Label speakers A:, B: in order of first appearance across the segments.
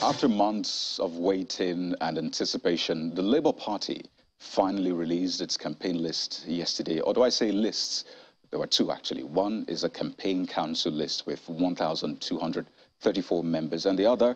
A: After months of waiting and anticipation, the Labour Party finally released its campaign list yesterday. Or do I say lists? There were two, actually. One is a campaign council list with 1,234 members, and the other,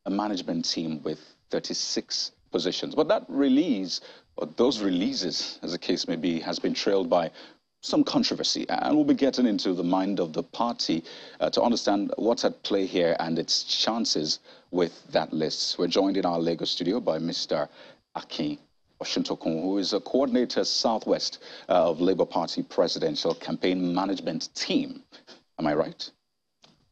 A: a management team with 36 positions. But that release, or those releases, as the case may be, has been trailed by some controversy, and we'll be getting into the mind of the party to understand what's at play here and its chances with that list. We're joined in our Lagos studio by Mr. Akin Osuntokun, who is a coordinator Southwest of Labour Party Presidential Campaign Management Team. Am I right?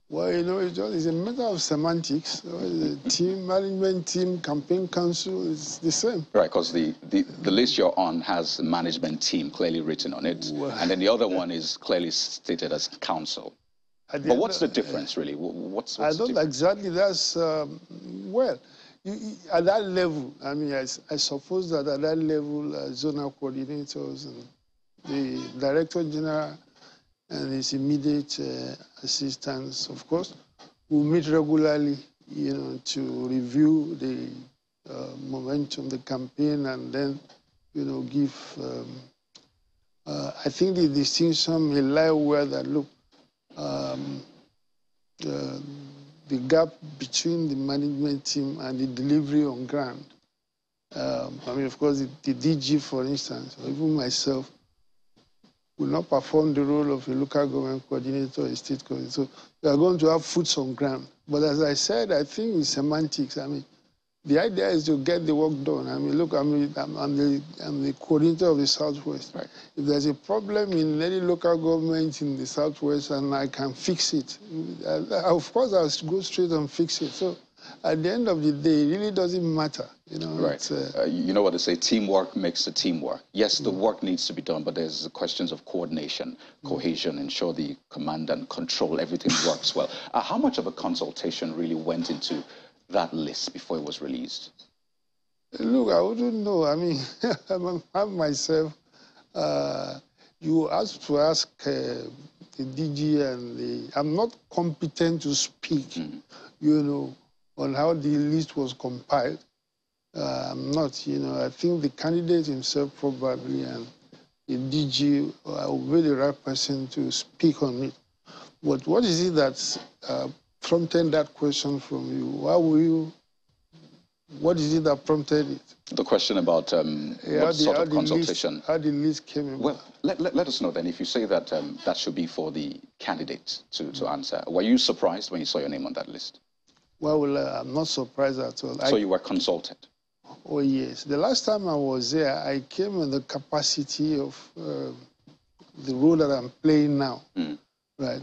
B: Well, you know, it's a matter of semantics. The team, management team, campaign council is the same.
A: Right, because the list you're on has management team clearly written on it, well, and then the other one is clearly stated as council. But what's the difference, really? What's
B: I don't exactly. That's, well, at that level, I mean, I suppose that at that level, zonal coordinators and the director general and his immediate assistants, of course, will meet regularly, you know, to review the momentum, the campaign, and then, you know, give. I think the distinction may lie where that look, the gap between the management team and the delivery on ground. I mean, of course, the DG, for instance, or even myself, will not perform the role of a local government coordinator or a state coordinator. So we are going to have foots on ground. But as I said, I think it's semantics. I mean, the idea is to get the work done. I mean, look, I'm the coordinator of the Southwest. Right. If there's a problem in any local government in the Southwest and I can fix it, of course I'll go straight and fix it. So at the end of the day, it really doesn't matter. You know,
A: right. You know what they say, teamwork makes the team work. Yes, the work needs to be done, but there's questions of coordination, cohesion, ensure the command and control, everything works well. How much of a consultation really went into that list before it was released?
B: Look, I wouldn't know. I mean, I'm myself, you ask to ask the DG and I'm not competent to speak, you know, on how the list was compiled. I'm not, you know, I think the candidate himself probably and the DG will be the right person to speak on it. But what is it that prompted that question from you? What is it that prompted it?
A: The question about what sort of consultation?
B: How the list came about.
A: Well, let us know then, if you say that that should be for the candidate to answer. Were you surprised when you saw your name on that list?
B: Well, I'm not surprised at all.
A: So you were consulted?
B: Oh, yes. The last time I was there, I came in the capacity of the role that I'm playing now, right?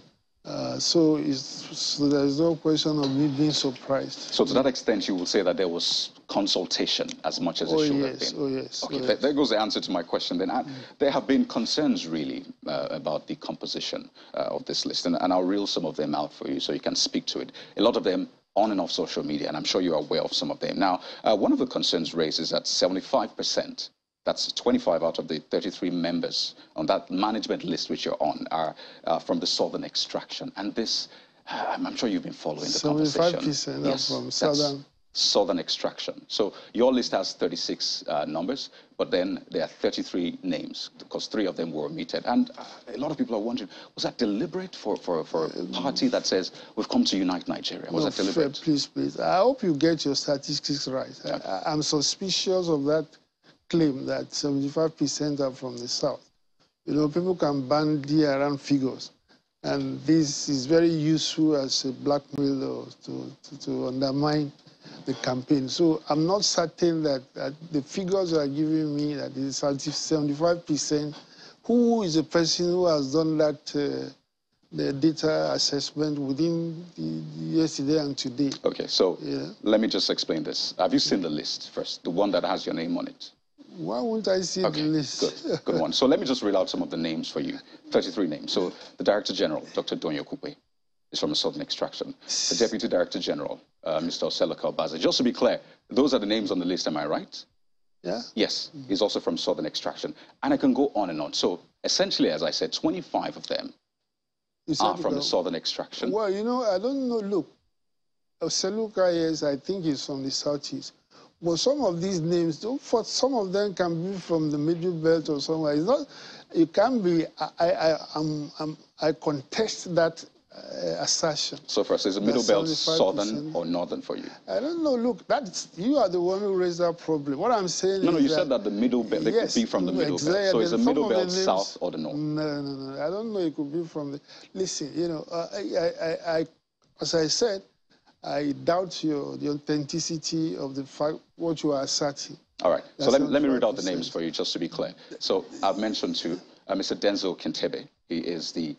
B: So there's no question of me being surprised.
A: So to that extent, you will say that there was consultation as much as it should have been?
B: Oh, yes.
A: Okay,
B: oh, yes.
A: There goes the answer to my question then. There have been concerns, really, about the composition of this list, and I'll reel some of them out for you so you can speak to it. A lot of them on and off social media, and I'm sure you're aware of some of them. Now, one of the concerns raised is that 75%, that's 25 out of the 33 members on that management list which you're on, are from the southern extraction. And this, I'm sure you've been following the conversation.
B: 75% are from
A: southern extraction. So your list has 36 numbers, but then there are 33 names, because 3 of them were omitted. And a lot of people are wondering, was that deliberate for a party that says, we've come to unite Nigeria? Was that deliberate?
B: Please. I hope you get your statistics right. I'm suspicious of that claim that 75% are from the South. You know, people can bandy around figures. And this is very useful as a blackmail to undermine the campaign. So I'm not certain that the figures are giving me that is 75%. Who is the person who has done that, the data assessment within yesterday and today?
A: Okay, so let me just explain this. Have you seen the list first, the one that has your name on it?
B: Why won't I see the list?
A: Good one. So let me just read out some of the names for you, 33 names. So the Director General, Dr. Donyo Kupe, is from the Southern Extraction. The Deputy Director General, Mr. Oseloka Obaze. Just to be clear, those are the names on the list, am I right?
B: Yeah.
A: Yes, he's also from Southern Extraction. And I can go on and on. So essentially, as I said, 25 of them are from the Southern Extraction.
B: Well, you know, I don't know. Look, Seluka, yes, I think he's from the southeast. But some of these names, for some of them can be from the middle belt or somewhere. It's not. It can be. I contest that assertion.
A: So first, is the middle belt southern or northern for you?
B: I don't know. Look, you are the one who raised that problem. What I'm saying
A: is
B: you
A: said that the middle belt, they could be from the middle belt. So is the middle belt south or the north?
B: No. I don't know. It could be from the. Listen, as I said, I doubt the authenticity of the fact what you are asserting.
A: All right. So let me read out the names for you, just to be clear. So I've mentioned two. Mr. Denzel Kintebe. He is the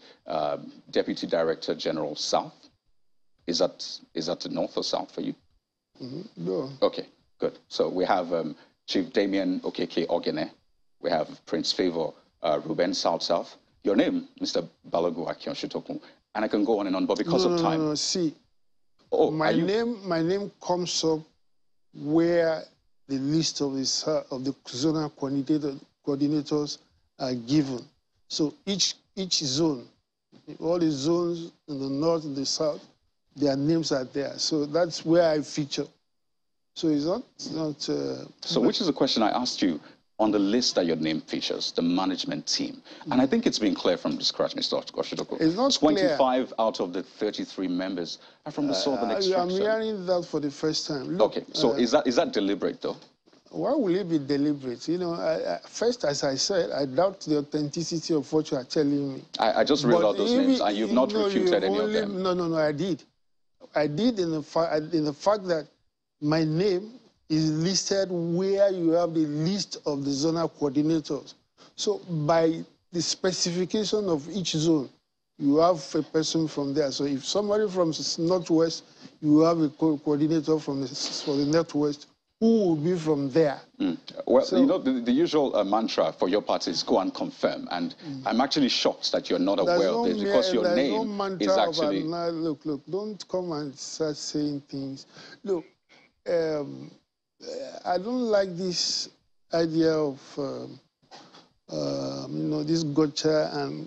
A: Deputy Director General South. Is that the north or south for you?
B: No.
A: Okay, good. So we have Chief Damien Okeke Ogene. We have Prince Favor Ruben South. Your name, Mr. Balogun Akinshitokun. And I can go on and on, but because of time.
B: No. See, my name comes up where the list of the zonal coordinators are given. So each zone, all the zones in the north and the south, their names are there. So that's where I feature. So it's not.
A: So which is the question I asked you on the list that your name features, the management team. And I think it's been clear from the scratch, Mr. Oshitoko.
B: It's not
A: 25
B: clear.
A: Out of the 33 members are from the southern extraction.
B: I'm hearing that for the first time. Look,
A: okay, so is that deliberate, though?
B: Why will it be deliberate? First, as I said, I doubt the authenticity of what you are telling me.
A: I just read out those names, and you've not refuted any of them.
B: No, I did. I did in the fact that my name is listed where you have the list of the zonal coordinators. So by the specification of each zone, you have a person from there. So if somebody from the northwest, you have a coordinator from the northwest, who will be from there.
A: Well, so, the usual mantra for your party is go and confirm. And I'm actually shocked that you're not aware of this, because your name is actually...
B: Look, don't come and start saying things. Look, I don't like this idea of, this gotcha and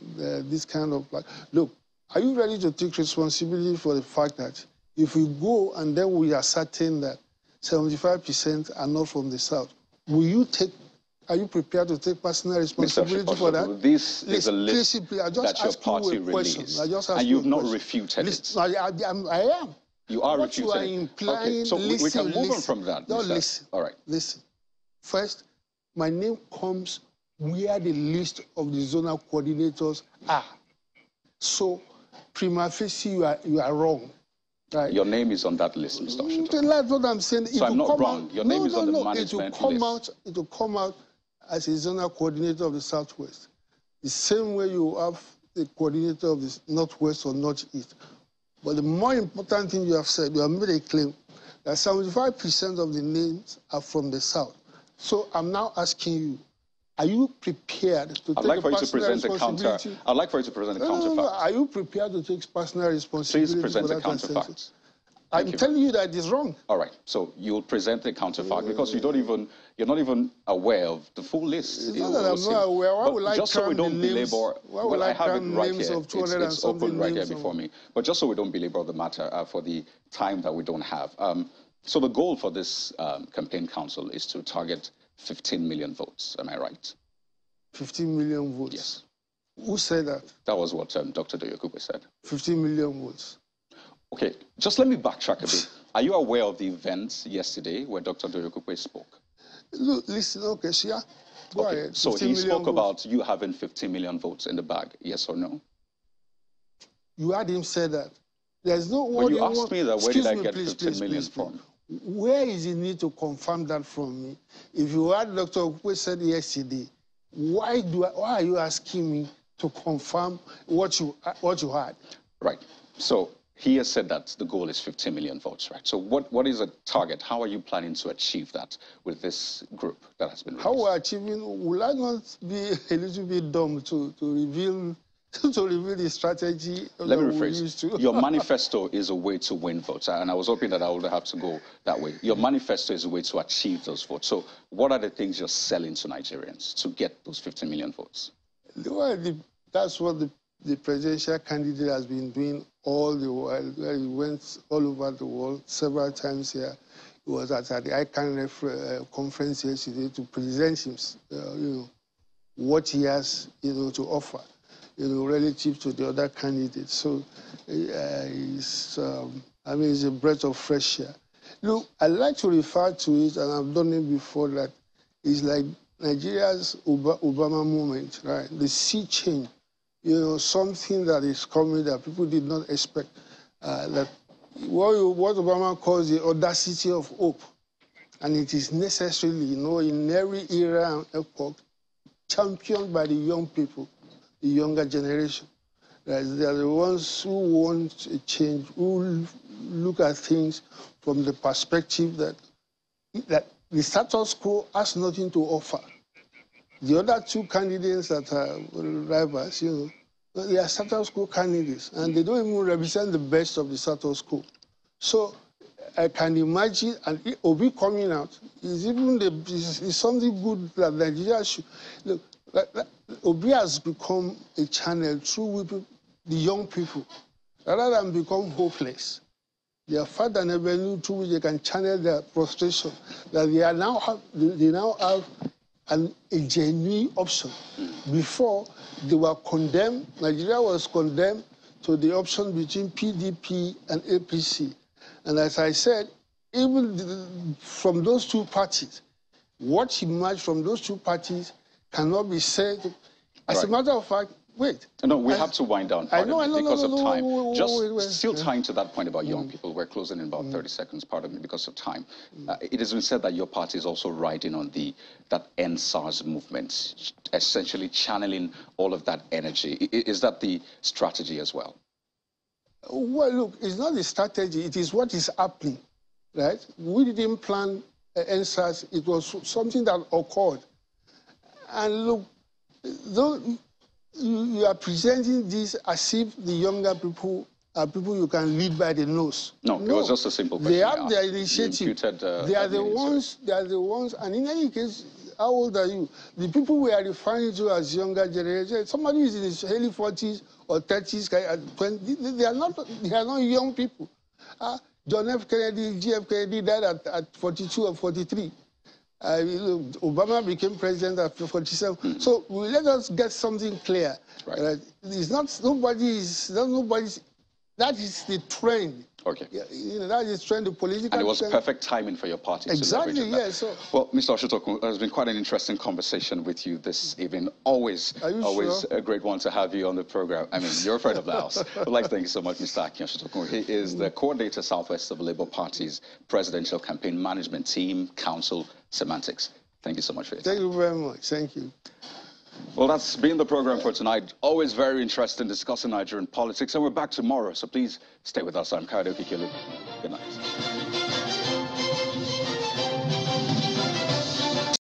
B: this kind of... Look, are you ready to take responsibility for the fact that if we go and then we ascertain that 75% are not from the south, are you prepared to take personal responsibility for that?
A: This is a list that your party released, and you've not refuted it.
B: I am.
A: You are refuting.
B: What you are implying,
A: okay, so we can move on from that.
B: No, listen.
A: All right.
B: Listen. First, my name comes where the list of the zonal coordinators are. So, prima facie, you are wrong. Right.
A: Your name is on that list, Mr. Oshitoko.
B: That's what I'm saying.
A: So I'm not wrong. Your name is on the management list.
B: It will come out as a zonal coordinator of the Southwest. The same way you have the coordinator of the Northwest or Northeast. But the more important thing you have said, you have made a claim that 75% of the names are from the South. So I'm now asking you, are you prepared to take personal responsibility?
A: I'd like for you to present the counterfacts.
B: No. Are you prepared to take personal responsibility?
A: Please present the counterfacts.
B: I'm telling you that it's wrong.
A: All right. So you'll present the counterfact because you're not even aware of the full list.
B: It's not that I'm not aware. Why will I
A: just so we don't belabor,
B: well, I have it right here.
A: It's open right here before me. But just so we don't belabor the matter for the time that we don't have. So the goal for this campaign council is to target 15 million votes. Am I right?
B: 15 million votes?
A: Yes.
B: Who said that?
A: That was what Dr. Doyokupe said.
B: 15 million votes.
A: Okay, just let me backtrack a bit. Are you aware of the events yesterday where Dr. Doyokupe spoke?
B: Look, listen, okay, so yeah. Go ahead.
A: So he spoke about you having 15 million votes in the bag, yes or no?
B: You had him say that. There's no...
A: When you asked me that, where did I get 15 million from?
B: Where is the need to confirm that from me? If you had Dr. Okupe said yesterday, why are you asking me to confirm what you had? Right.
A: So he has said that the goal is 15 million votes, right? So what is a target? How are you planning to achieve that with this group that has been released?
B: How we're achieving, will I not be a little bit dumb to reveal the strategy?
A: Let me rephrase. Your manifesto is a way to win votes, and I was hoping that I would have to go that way. Your manifesto is a way to achieve those votes. So what are the things you're selling to Nigerians to get those 15 million votes?
B: That's what the presidential candidate has been doing all the world. He went all over the world several times here. He was at the ICANN conference yesterday to present him, what he has, to offer, relative to the other candidates. So, it's a breath of fresh air. Look, I like to refer to it, and I've done it before, that it's like Nigeria's Obama moment, right? The sea change, something that is coming that people did not expect. That what Obama calls the audacity of hope, and it is necessarily, in every era and epoch, championed by the young people, the younger generation. Right? They are the ones who want a change, who look at things from the perspective that the status quo has nothing to offer. The other two candidates that are rivals, they are status quo candidates, and they don't even represent the best of the status quo. So I can imagine, and Obi coming out is something good that Nigeria should look. Obi has become a channel through which the young people, rather than become hopeless, they have found an avenue through which they can channel their frustration. That they now have a genuine option. Before, they were condemned. Nigeria was condemned to the option between PDP and APC. And as I said, even from those two parties, what emerged from those two parties cannot be said. As a matter of fact, wait.
A: No, we have to wind down because of time.
B: Wait.
A: Still tying to that point about young people. We're closing in about 30 seconds, pardon me, because of time. It has been said that your party is also riding on that EndSARS movement, essentially channeling all of that energy. Is that the strategy as well?
B: Well, look, it's not the strategy. It is what is happening, right? We didn't plan EndSARS. It was something that occurred. And look, though you are presenting this as if the younger people are people you can lead by the nose.
A: No, it was just a simple question.
B: They have their initiative. They are the ones, and in any case, how old are you? The people we are referring to as younger generation, somebody who is in his early 40s or 30s, 20, they are not young people. John F. Kennedy, G.F. Kennedy died at 42 or 43. Obama became president at 47. So let us get something clear.
A: Right.
B: It's not nobody's. That is the trend.
A: Okay.
B: That is the trend. The political.
A: And it was perfect timing for your party.
B: Exactly. Yes. Yeah,
A: well, Mr. Osotokun, it has been quite an interesting conversation with you this evening. Always
B: sure?
A: A great one to have you on the program. I mean, you're a friend of the house. I'd like to thank you so much, Mr. Akin Osotokun. He is the coordinator Southwest of the Labour Party's presidential campaign management team, council, semantics. Thank you so much for your time.
B: Thank you very much. Thank you.
A: Well, that's been the program for tonight. Always very interesting discussing Nigerian politics, and we're back tomorrow, so please stay with us. I'm Kayode Okikiolu. Good night.